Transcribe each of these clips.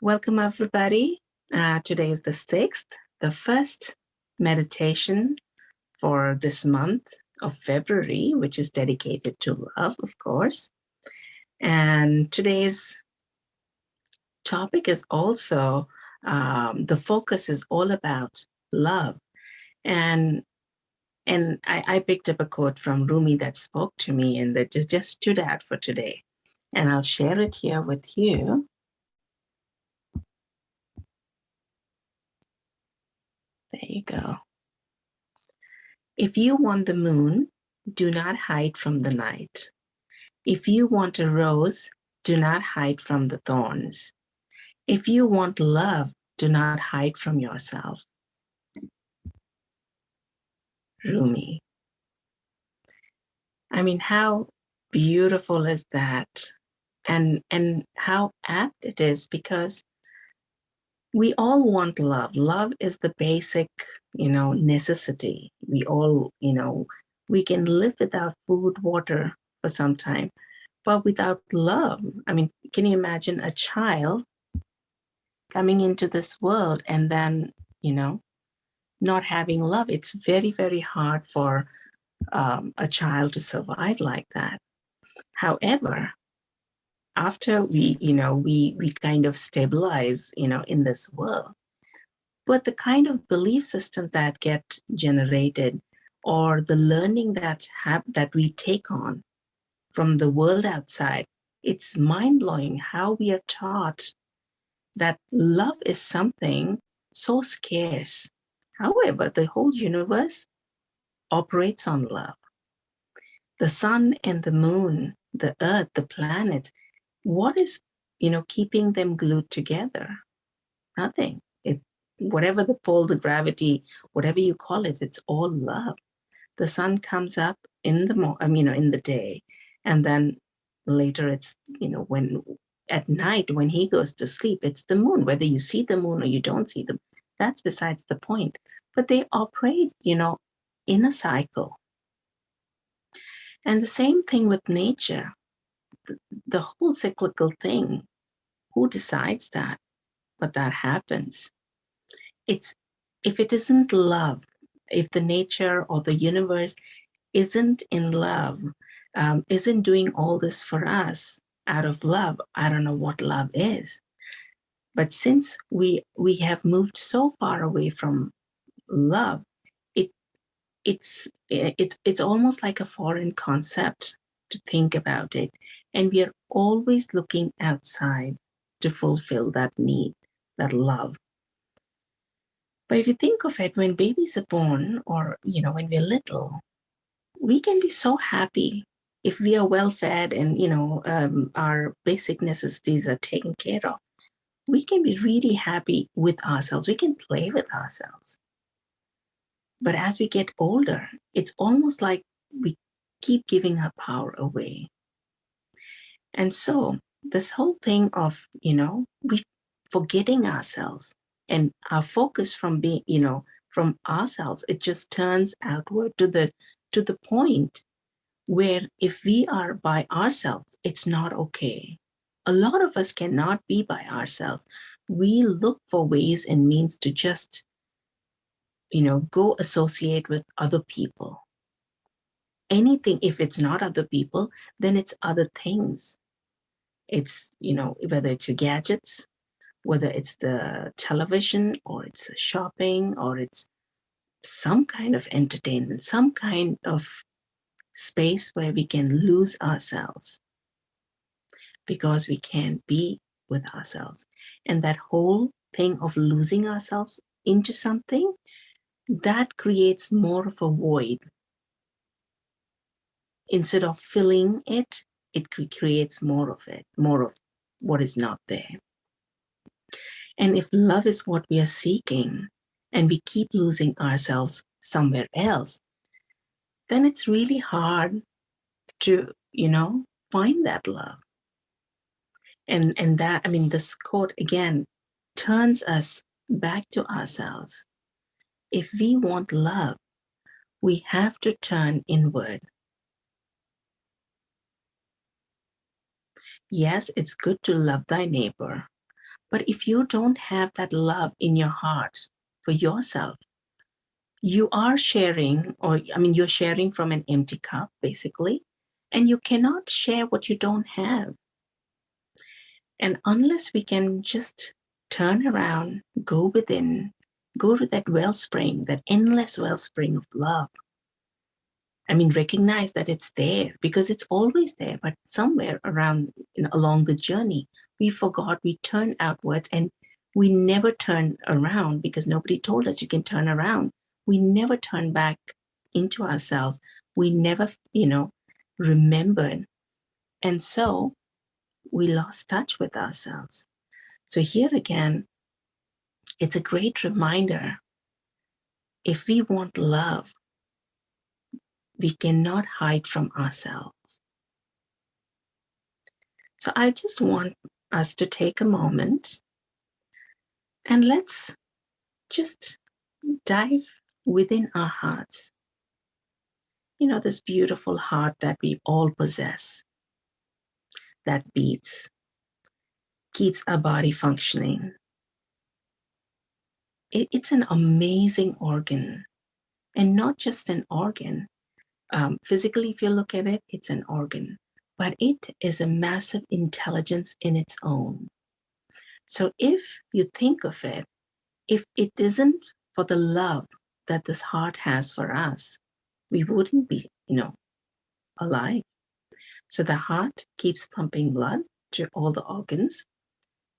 Welcome, everybody. Today is the 6th, the first meditation for this month of February, which is dedicated to love, of course. And today's topic is also, the focus is all about love. And I picked up a quote from Rumi that spoke to me and that just stood out for today. And I'll share it here with you. There you go. If you want the moon, do not hide from the night. If you want a rose, do not hide from the thorns. If you want love, do not hide from yourself. Rumi. I mean, how beautiful is that? And how apt it is, because we all want love. Love is the basic, necessity. We all, we can live without food, water for some time, but without love. I mean, can you imagine a child coming into this world and then, not having love? It's very, very hard for a child to survive like that. However, after we kind of stabilize, in this world, but the kind of belief systems that get generated, or the learning that we take on from the world outside, it's mind-blowing how we are taught that love is something so scarce. However, the whole universe operates on love. The sun and the moon, the earth, the planets, what is, keeping them glued together? Nothing. Whatever the pull, the gravity, whatever you call it, it's all love. The sun comes up in the day, and then later it's, when at night when he goes to sleep, it's the moon. Whether you see the moon or you don't see them, that's besides the point. But they operate, in a cycle. And the same thing with nature, the whole cyclical thing. Who decides that? But that happens. If it isn't love, if the nature or the universe isn't in love, isn't doing all this for us out of love, I don't know what love is. But since we have moved so far away from love, it's almost like a foreign concept to think about it, and we are always looking outside to fulfill that need, that love. But if you think of it, when babies are born, or when we're little, we can be so happy if we are well fed and our basic necessities are taken care of. We can be really happy with ourselves. We can play with ourselves. But as we get older, it's almost like we keep giving our power away. And so this whole thing of, we forgetting ourselves, and our focus from being, from ourselves, it just turns outward to the point where if we are by ourselves, it's not okay. A lot of us cannot be by ourselves. We look for ways and means to just, go associate with other people. Anything, if it's not other people, then it's other things. It's, whether it's your gadgets, whether it's the television, or it's shopping, or it's some kind of entertainment, some kind of space where we can lose ourselves because we can't be with ourselves. And that whole thing of losing ourselves into something, that creates more of a void. Instead of filling it, it creates more of it, more of what is not there. And if love is what we are seeking, and we keep losing ourselves somewhere else, then it's really hard to, find that love. And that, I mean, this quote again turns us back to ourselves. If we want love, we have to turn inward. Yes, it's good to love thy neighbor, But if you don't have that love in your heart for yourself, you are sharing, or I mean, you're sharing from an empty cup, basically, and you cannot share what you don't have. And unless we can just turn around, go within, go to that wellspring, that endless wellspring of love. I mean, recognize that it's there because it's always there, but somewhere around, along the journey, we forgot, we turned outwards, and we never turn around because nobody told us you can turn around. We never turn back into ourselves. We never, remembered. And so we lost touch with ourselves. So here again, it's a great reminder. If we want love, we cannot hide from ourselves. So I just want us to take a moment and let's just dive within our hearts. This beautiful heart that we all possess, that beats, keeps our body functioning. It's an amazing organ, and not just an organ. Physically, if you look at it, it's an organ, but it is a massive intelligence in its own. So if you think of it, if it isn't for the love that this heart has for us, we wouldn't be, alive. So the heart keeps pumping blood to all the organs,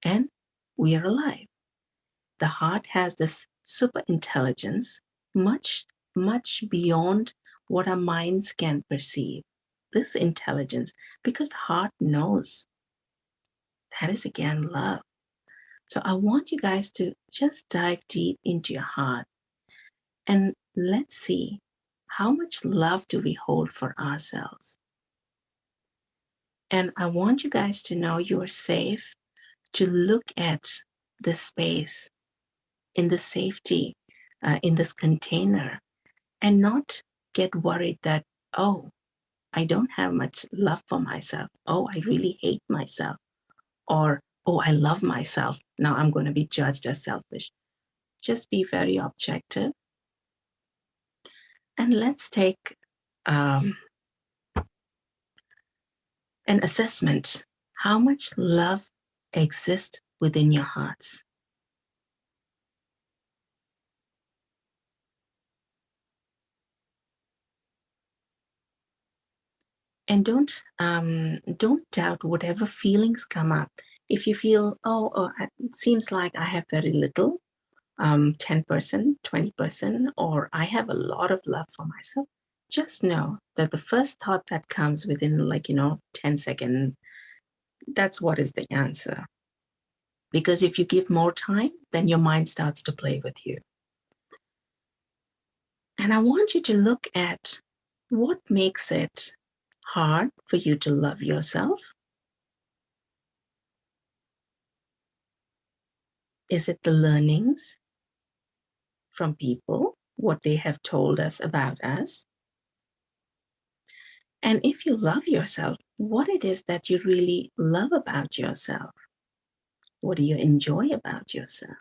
and we are alive. The heart has this super intelligence, much, much beyond what our minds can perceive. This intelligence, because the heart knows. That is again love. So I want you guys to just dive deep into your heart and let's see, how much love do we hold for ourselves? And I want you guys to know you are safe to look at this space in the safety, in this container, and not get worried that, oh, I don't have much love for myself. Oh, I really hate myself. Or, oh, I love myself. Now I'm going to be judged as selfish. Just be very objective. And let's take an assessment. How much love exists within your hearts? And don't doubt whatever feelings come up. If you feel, it seems like I have very little, 10%, 20%, or I have a lot of love for myself, just know that the first thought that comes within 10 seconds, that's what is the answer. Because if you give more time, then your mind starts to play with you. And I want you to look at what makes it hard for you to love yourself. Is it the learnings from people, what they have told us about us? And if you love yourself, what it is that you really love about yourself? What do you enjoy about yourself?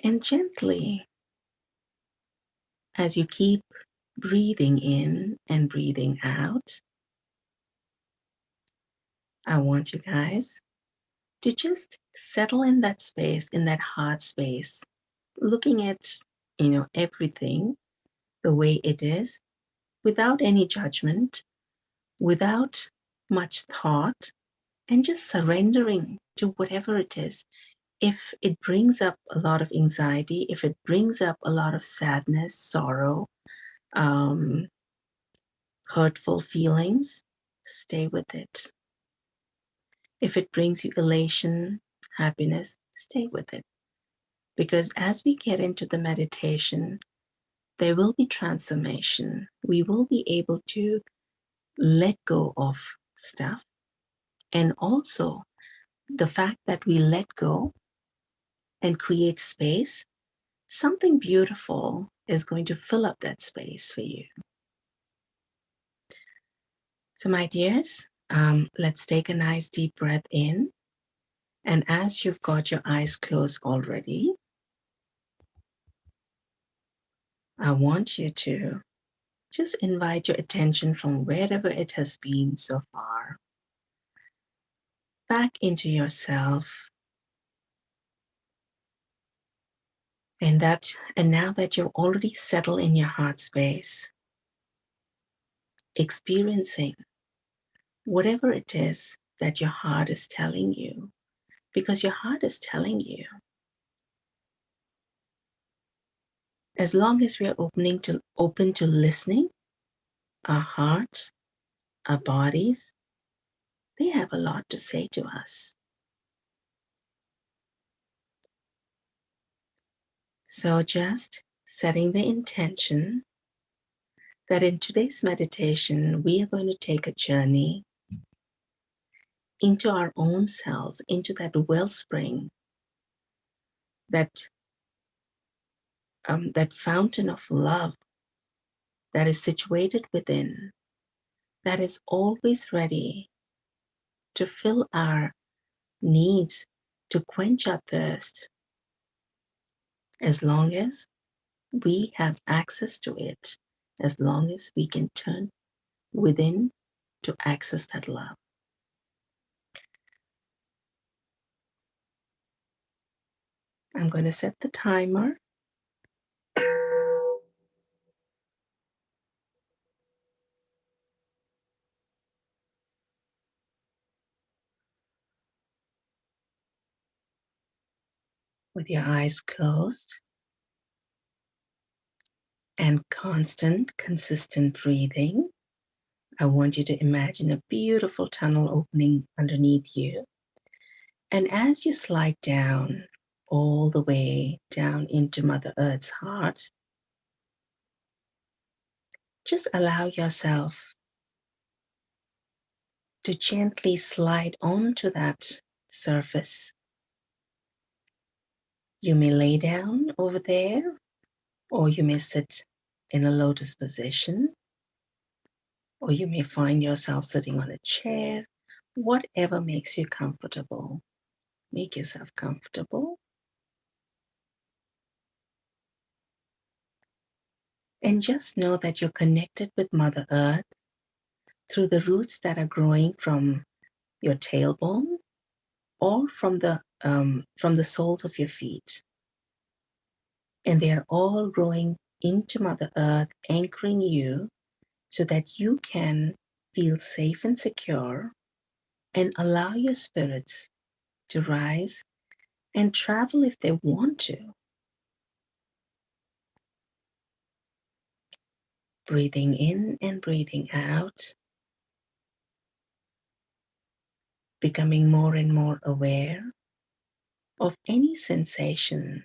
And gently, as you keep breathing in and breathing out, I want you guys to just settle in that space, in that heart space, looking at, everything the way it is, without any judgment, without much thought, and just surrendering to whatever it is. If it brings up a lot of anxiety, if it brings up a lot of sadness, sorrow, um, hurtful feelings, stay with it. If it brings you elation, happiness, stay with it. Because as we get into the meditation, there will be transformation. We will be able to let go of stuff. And also, the fact that we let go and create space, something beautiful is going to fill up that space for you. So, my dears, let's take a nice deep breath in. And as you've got your eyes closed already, I want you to just invite your attention from wherever it has been so far back into yourself. And now that you've already settled in your heart space, experiencing whatever it is that your heart is telling you, because your heart is telling you. As long as we are open to listening, our heart, our bodies, they have a lot to say to us. So just setting the intention that in today's meditation, we are going to take a journey into our own selves, into that wellspring, that fountain of love that is situated within, that is always ready to fill our needs, to quench our thirst, as long as we have access to it, as long as we can turn within to access that love. I'm going to set the timer. With your eyes closed and constant, consistent breathing, I want you to imagine a beautiful tunnel opening underneath you. And as you slide down, all the way down into Mother Earth's heart, just allow yourself to gently slide onto that surface. You may lay down over there, or you may sit in a lotus position, or you may find yourself sitting on a chair. Whatever makes you comfortable, make yourself comfortable. And just know that you're connected with Mother Earth through the roots that are growing from your tailbone or from the soles of your feet. And they are all growing into Mother Earth, anchoring you so that you can feel safe and secure and allow your spirits to rise and travel if they want to. Breathing in and breathing out, becoming more and more aware of any sensation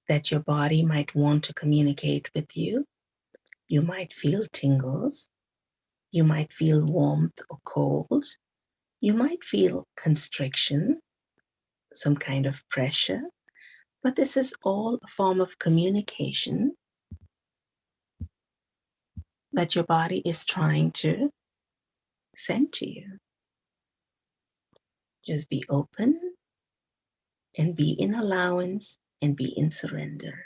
that your body might want to communicate with you. You might feel tingles, you might feel warmth or cold, you might feel constriction, some kind of pressure, but this is all a form of communication that your body is trying to send to you. Just be open and be in allowance and be in surrender.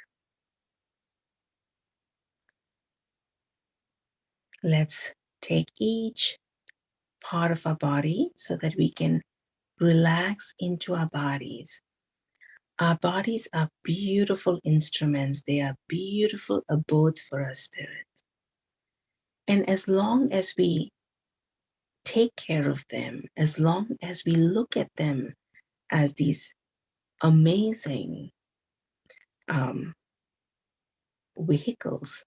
Let's take each part of our body so that we can relax into our bodies. Our bodies are beautiful instruments. They are beautiful abodes for our spirit. And as long as we take care of them, as long as we look at them as these amazing vehicles,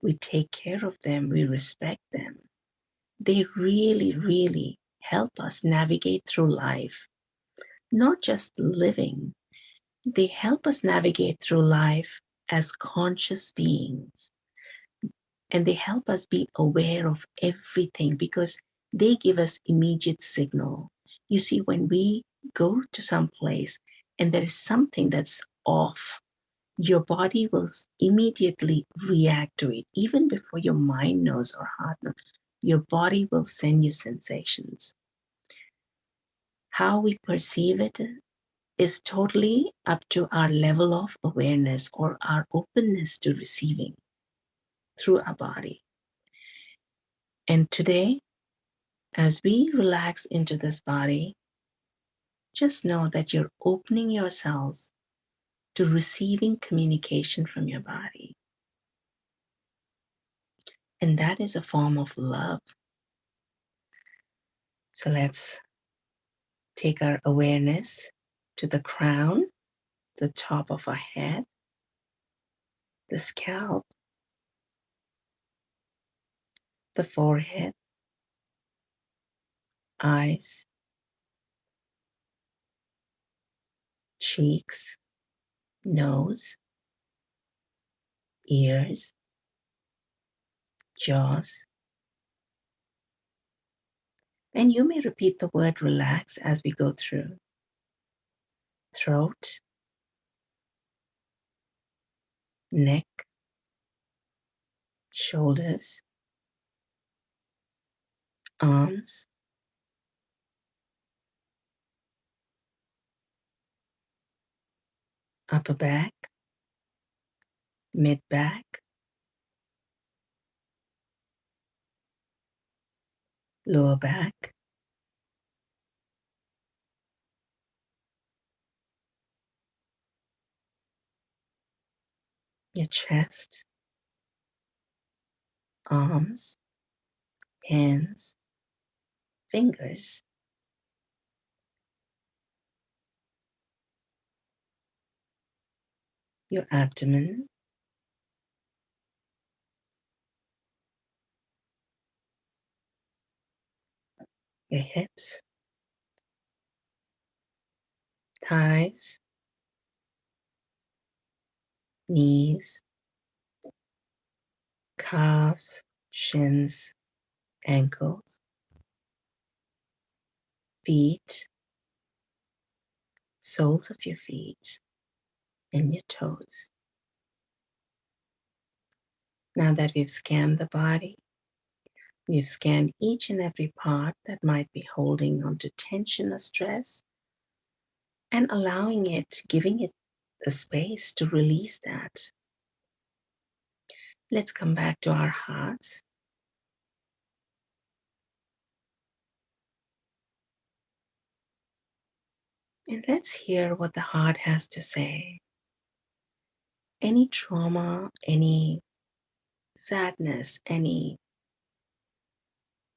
we take care of them, we respect them. They really, really help us navigate through life, not just living. They help us navigate through life as conscious beings. And they help us be aware of everything because they give us immediate signal. You see, when we go to some place and there is something that's off, your body will immediately react to it, even before your mind knows or heart knows. Your body will send you sensations. How we perceive it is totally up to our level of awareness or our openness to receiving through our body. And today, as we relax into this body, just know that you're opening yourselves to receiving communication from your body. And that is a form of love. So let's take our awareness to the crown, the top of our head, the scalp, the forehead, eyes, cheeks, nose, ears, jaws. And you may repeat the word relax as we go through. Throat, neck, shoulders, arms, upper back, mid back, lower back, your chest, arms, hands, fingers, your abdomen, your hips, thighs, knees, calves, shins, ankles, feet, soles of your feet, and your toes. Now that we've scanned the body, we've scanned each and every part that might be holding onto tension or stress and allowing it, giving it the space to release that. Let's come back to our hearts. And let's hear what the heart has to say. Any trauma, any sadness, any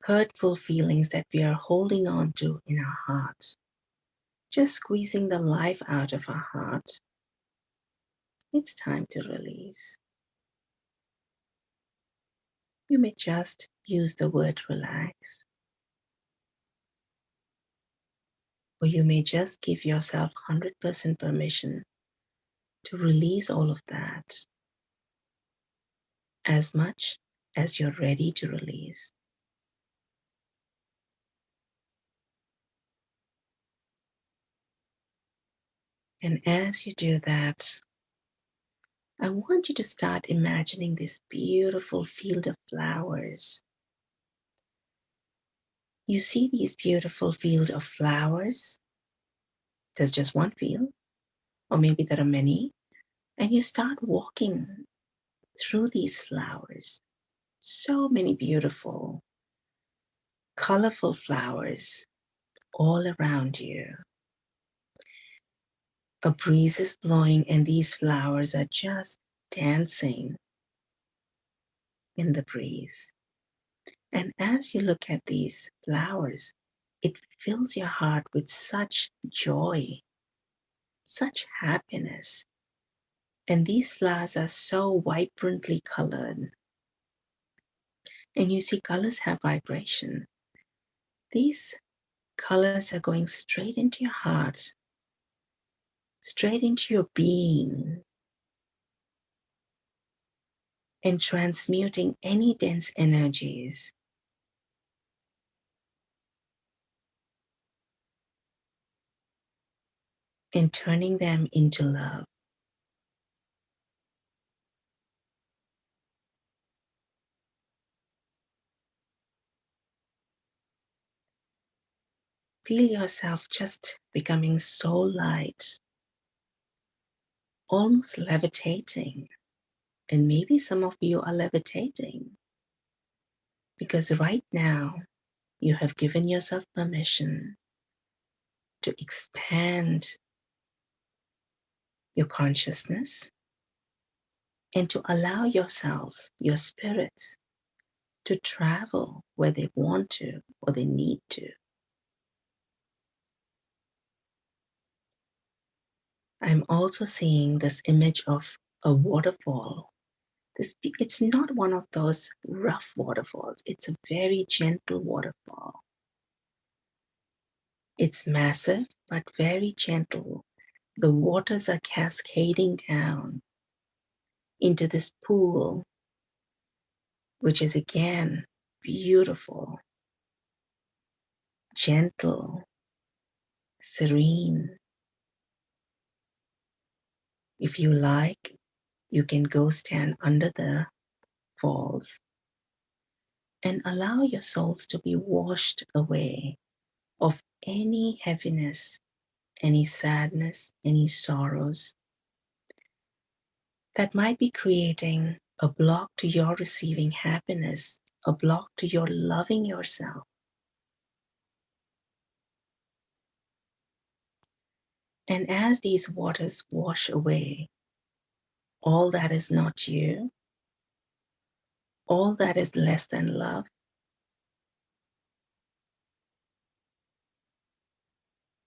hurtful feelings that we are holding on to in our heart, just squeezing the life out of our heart, it's time to release. You may just use the word relax, or you may just give yourself 100% permission to release all of that as much as you're ready to release. And as you do that, I want you to start imagining this beautiful field of flowers. You see these beautiful field of flowers. There's just one field, or maybe there are many, and you start walking through these flowers. So many beautiful, colorful flowers all around you. A breeze is blowing, and these flowers are just dancing in the breeze. And as you look at these flowers, it fills your heart with such joy, such happiness. And these flowers are so vibrantly colored. And you see, colors have vibration. These colors are going straight into your heart, straight into your being, and transmuting any dense energies and turning them into love. Feel yourself just becoming so light, almost levitating. And maybe some of you are levitating because right now you have given yourself permission to expand your consciousness and to allow yourselves, your spirits, to travel where they want to or they need to. I'm also seeing this image of a waterfall. It's not one of those rough waterfalls. It's a very gentle waterfall. It's massive, but very gentle. The waters are cascading down into this pool, which is again beautiful, gentle, serene. If you like, you can go stand under the falls and allow your souls to be washed away of any heaviness, any sadness, any sorrows that might be creating a block to your receiving happiness, a block to your loving yourself. And as these waters wash away all that is not you, all that is less than love,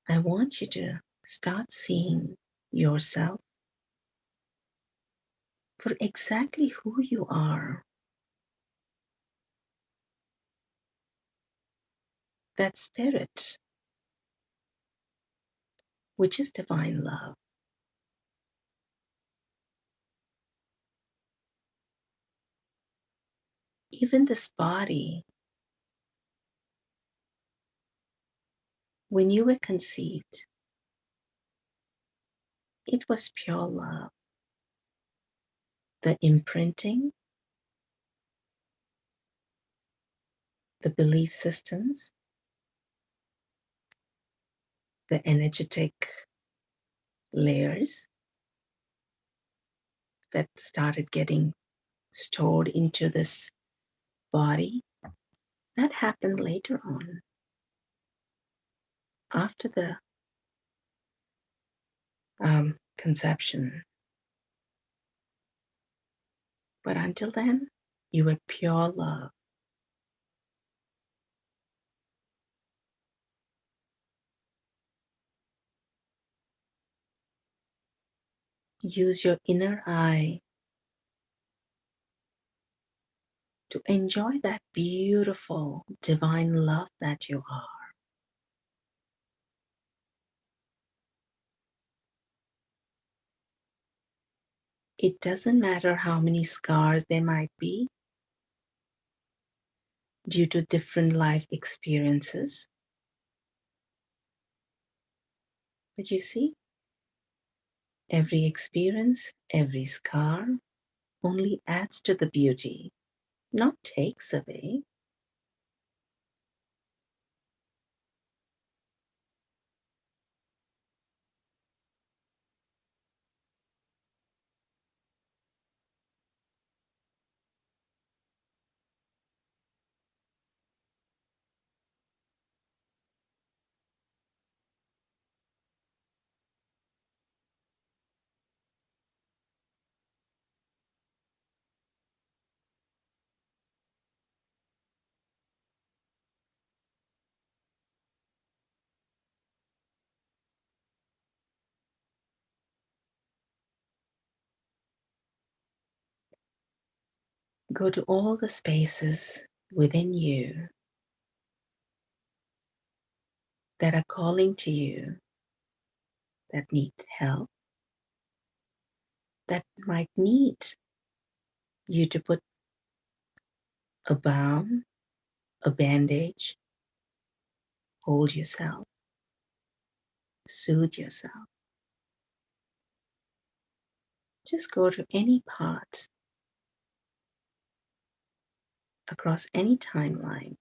I want you to start seeing yourself for exactly who you are. That spirit, which is divine love. Even this body, when you were conceived, it was pure love. The imprinting, the belief systems, the energetic layers that started getting stored into this body, that happened later on, after the conception. But until then, you were pure love. Use your inner eye to enjoy that beautiful divine love that you are. It doesn't matter how many scars there might be due to different life experiences. But you see, every experience, every scar only adds to the beauty, not takes away. Go to all the spaces within you that are calling to you, that need help, that might need you to put a balm, a bandage, hold yourself, soothe yourself. Just go to any part across any timeline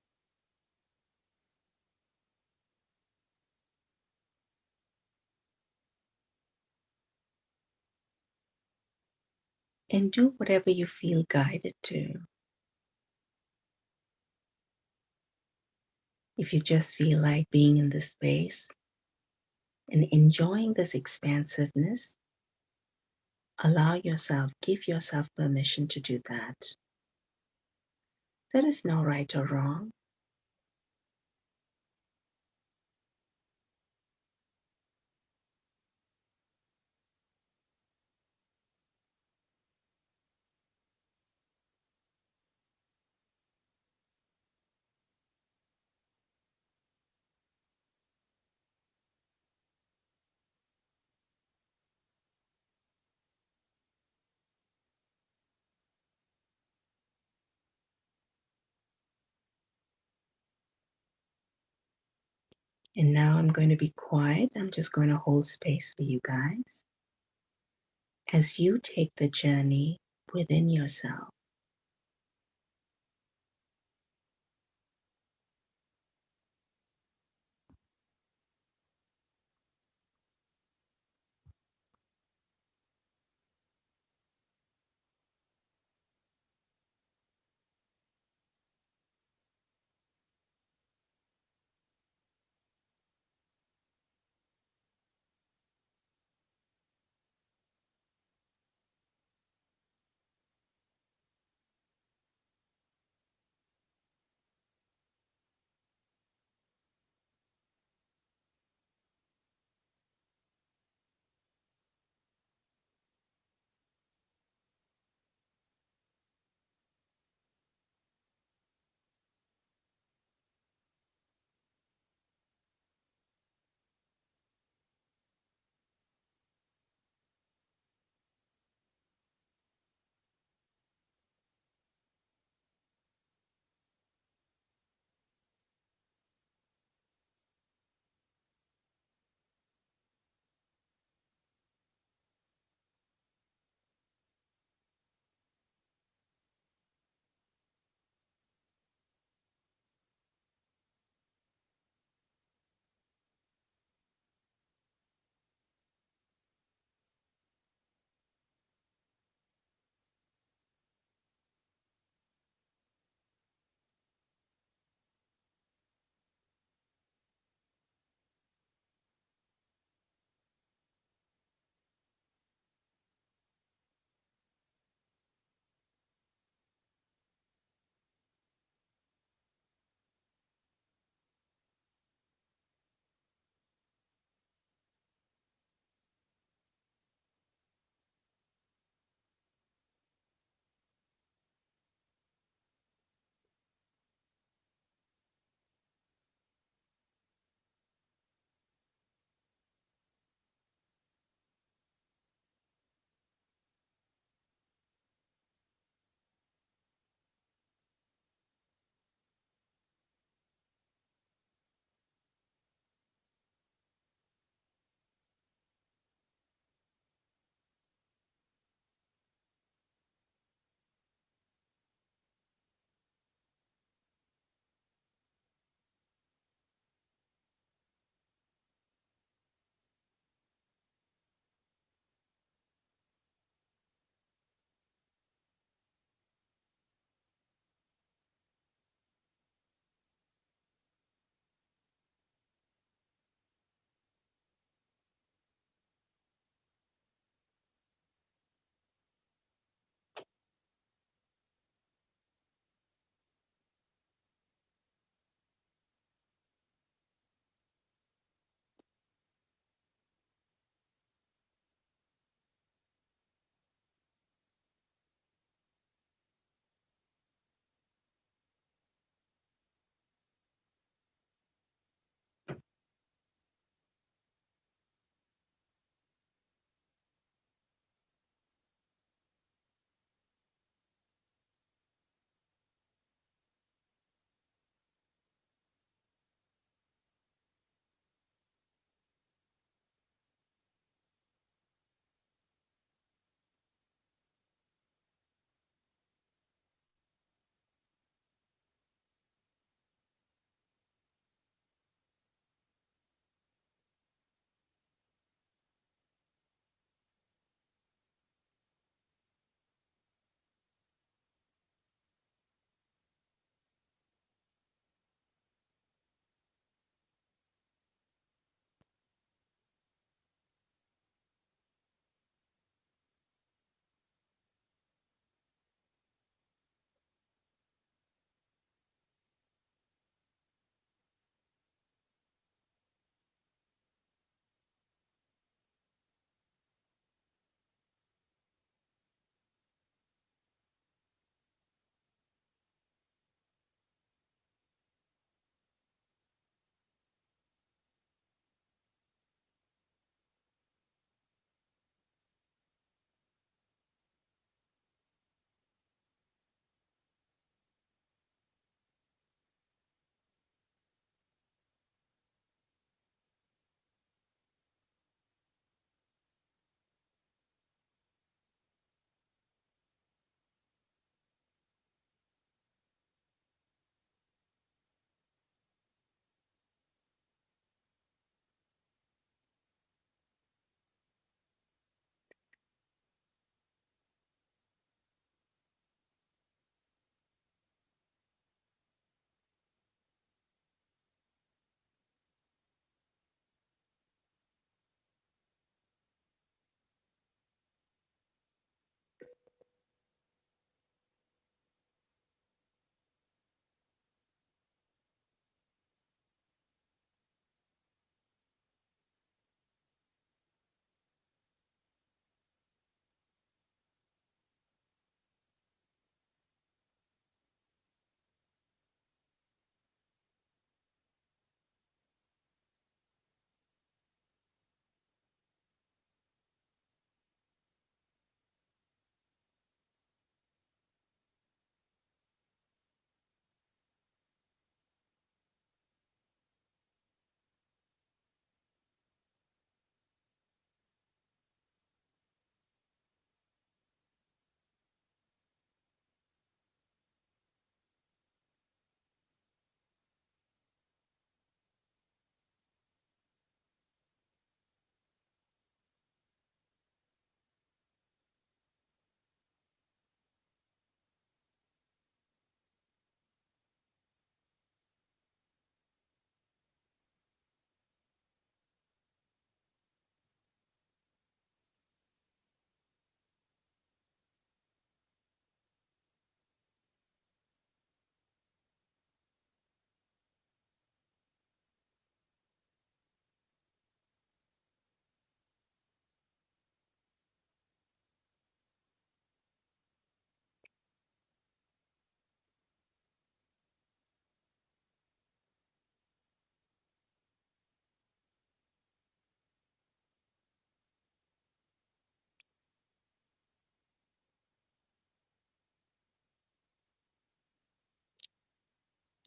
and do whatever you feel guided to. If you just feel like being in this space and enjoying this expansiveness, allow yourself, give yourself permission to do that. There is no right or wrong. And now I'm going to be quiet. I'm just going to hold space for you guys as you take the journey within yourself.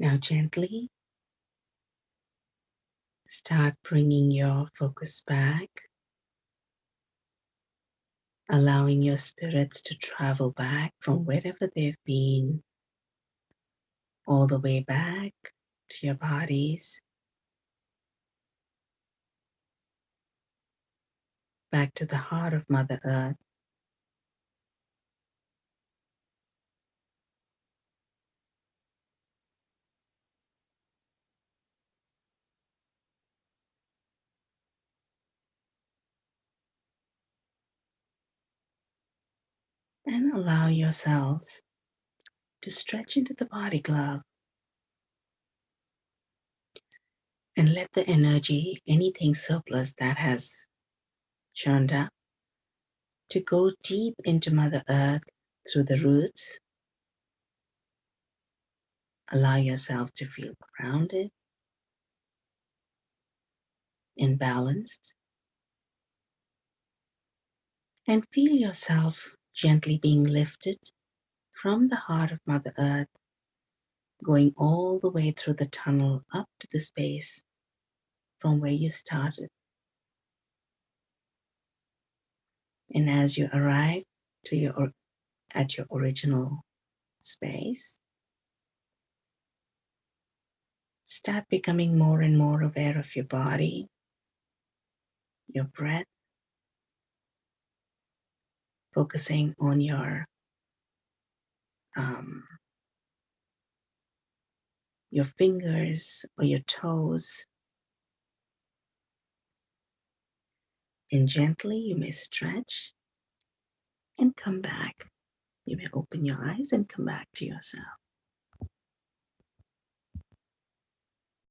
Now, gently start bringing your focus back, allowing your spirits to travel back from wherever they've been, all the way back to your bodies, back to the heart of Mother Earth. And allow yourselves to stretch into the body glove and let the energy, anything surplus that has churned up, to go deep into Mother Earth through the roots. Allow yourself to feel grounded and balanced, and feel yourself gently being lifted from the heart of Mother Earth, going all the way through the tunnel up to the space from where you started. And as you arrive at your original space, start becoming more and more aware of your body, your breath, focusing on um, your fingers or your toes. And gently you may stretch and come back. You may open your eyes and come back to yourself.